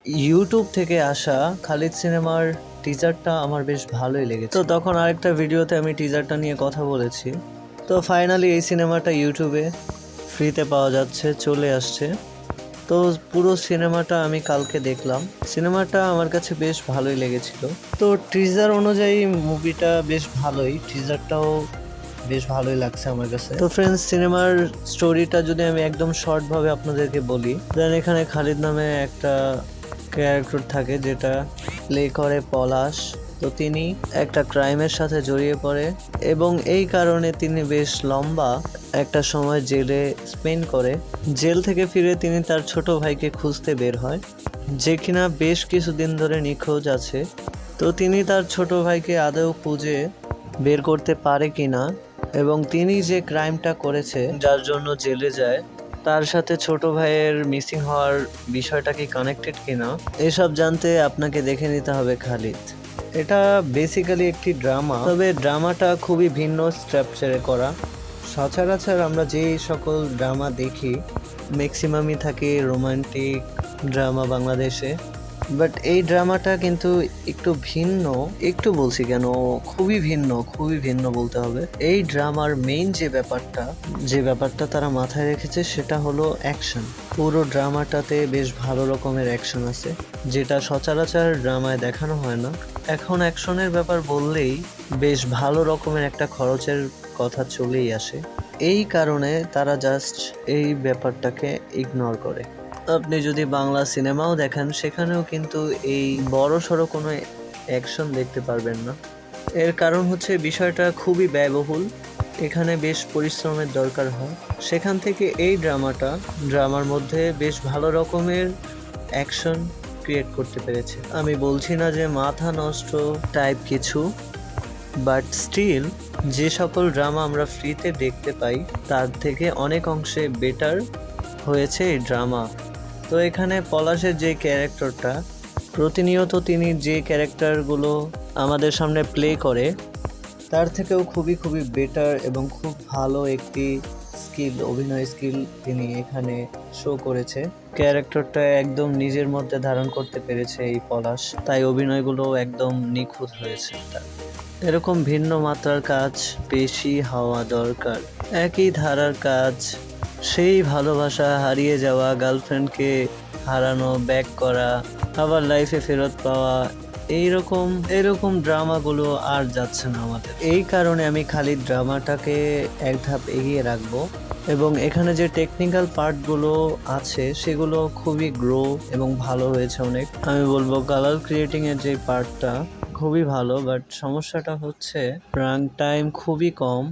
YouTube থেকে আসা খালিদ সিনেমার টিজারটা আমার বেশ ভালোই লেগেছে। তো তখন আরেকটা ভিডিওতে আমি টিজারটা নিয়ে কথা বলেছি। তো ফাইনালি এই সিনেমাটা ইউটিউবে ফ্রিতে পাওয়া যাচ্ছে, চলে আসছে। তো পুরো সিনেমাটা আমি কালকে দেখলাম। সিনেমাটা আমার কাছে বেশ ভালোই লেগেছিল। তো টিজার অনুযায়ী মুভিটা বেশ ভালোই, টিজারটাও বেশ ভালোই লাগছে আমার কাছে। তো ফ্রেন্ডস, সিনেমার স্টোরিটা যদি আমি একদম শর্ট ভাবে আপনাদেরকে বলি, দেন এখানে খালিদ নামে একটা ক্যারেক্টার থাকে যেটা প্লে করে পলাশ। তো তিনি একটা ক্রাইমের সাথে জড়িয়ে পড়ে এবং এই কারণে তিনি বেশ লম্বা একটা সময় জেলে স্পেন্ড করে। জেল থেকে ফিরে তিনি তার ছোট ভাইকে খুঁজতে বের হয়, যে কিনা বেশ কিছুদিন ধরে নিখোঁজ আছে। তো তিনি তার ছোট ভাইকে আদৌ খুঁজে বের করতে পারে কিনা এবং তিনি যে ক্রাইমটা করেছে যার জন্য জেলে যায় তার সাথে ছোট ভাইয়ের মিসিং হওয়ার বিষয়টা কি কানেক্টেড কিনা, এসব জানতে আপনাকে দেখে নিতে হবে খালিদ। এটা বেসিক্যালি একটি ড্রামা, তবে ড্রামাটা খুবই ভিন্ন স্ট্রাকচারে করা। সচরাচর আমরা যে সকল ড্রামা দেখি ম্যাক্সিমামই থাকে রোমান্টিক ড্রামা বাংলাদেশে, বাট এই ড্রামাটা কিন্তু একটু ভিন্ন। একটু বলছি কেন, খুবই ভিন্ন বলতে হবে। এই ড্রামার মেইন যে ব্যাপারটা তারা মাথায় রেখেছে সেটা হলো অ্যাকশন। পুরো ড্রামাটাতে বেশ ভালো রকমের অ্যাকশন আছে, যেটা সচরাচর ড্রামায় দেখানো হয় না। এখন অ্যাকশনের ব্যাপার বললেই বেশ ভালো রকমের একটা খরচের কথা চলেই আসে। এই কারণে তারা জাস্ট এই ব্যাপারটাকে ইগনোর করে। আপনি যদি বাংলা সিনেমাও দেখেন সেখানেও কিন্তু এই বড় সড়ো কোনো অ্যাকশন দেখতে পারবেন না। এর কারণ হচ্ছে বিষয়টা খুবই ব্যয়বহুল, এখানে বেশ পরিশ্রমের দরকার হয়। সেখান থেকে এই ড্রামার মধ্যে বেশ ভালো রকমের অ্যাকশন ক্রিয়েট করতে পেরেছে। আমি বলছি না যে মাথা নষ্ট টাইপ কিছু, বাট স্টিল যে সকল ড্রামা আমরা ফ্রিতে দেখতে পাই তার থেকে অনেক অংশে বেটার হয়েছে এই ড্রামা। তো এখানে পলাশের যে ক্যারেক্টারটা, প্রতিনিয়ত তিনি যে ক্যারেক্টারগুলো আমাদের সামনে প্লে করে তার থেকেও খুবই বেটার এবং খুব ভালো একটি অভিনয় স্কিল তিনি এখানে শো করেছে। ক্যারেক্টারটা একদম নিজের মধ্যে ধারণ করতে পেরেছে এই পলাশ, তাই অভিনয়গুলো একদম নিখুঁত হয়েছে। এরকম ভিন্ন মাত্রার কাজ বেশি হওয়া দরকার। একই ধারার কাজ, সেই ভালোবাসা, হারিয়ে যাওয়া গার্লফ্রেন্ডকে হারানো, ব্যাক করা, আবার লাইফে ফেরত পাওয়া, এরকম ড্রামাগুলো আর যাচ্ছে না আমাদের। এই কারণে আমি খালি ড্রামাটাকে এক ধাপ এগিয়ে রাখবো এবং এখানে যে টেকনিক্যাল পার্টগুলো আছে সেগুলো খুবই গ্রো এবং ভালো হয়েছে অনেক। আমি বলবো কালার ক্রিয়েটিং এর যে পার্টটা খুবই ভালো, বাট সমস্যাটা হচ্ছে রান টাইম খুবই কম,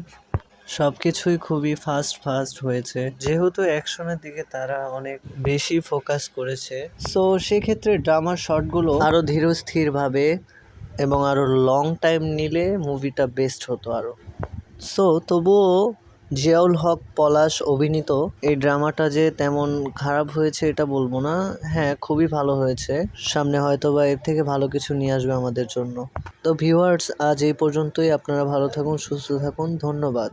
সবকিছুই খুবই ফাস্ট হয়েছে। যেহেতু অ্যাকশনের দিকে তারা অনেক বেশি ফোকাস করেছে, সো সেক্ষেত্রে ড্রামার শটগুলো আরো ধীরস্থির ভাবে এবং আরো লং টাইম নিলে মুভিটা বেস্ট হতো আরো। সো তবুও জিয়াউল হক পলাশ অভিনীত এই ড্রামাটা যে তেমন খারাপ হয়েছে এটা বলবো না, হ্যাঁ খুবই ভালো হয়েছে। সামনে হয়তো বা এর থেকে ভালো কিছু নিয়ে আসবে আমাদের জন্য। তো ভিউয়ার্স, আজ এই পর্যন্তই। আপনারা ভালো থাকুন, সুস্থ থাকুন, ধন্যবাদ।